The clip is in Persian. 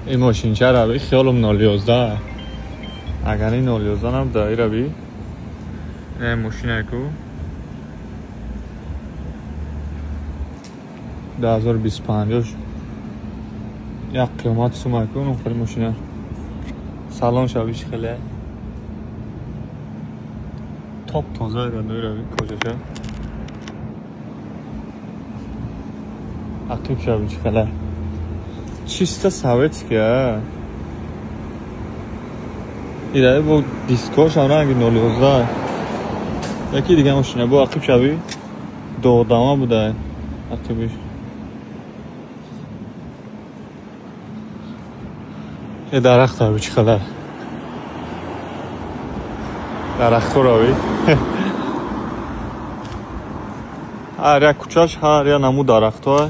این ماشین چه روی خیالم 011 اگر این 011 هم دایی روی این ماشین اکو 2025 یک قیمت سوم اکو اون خیلی ماشینه سالان شویش خیلی تاپ تازه رو دایی روی کجاشه اکیب شویش خیلی چیستا سویت که ایده با دیسکاش هم رنگی 011 یکی دیگه ماشینه با اکیب شوی دو دامه بوده اکیبش یه درخت روی چی خیلی درخت روی هر یک کوچاش هر یا نمو درخت های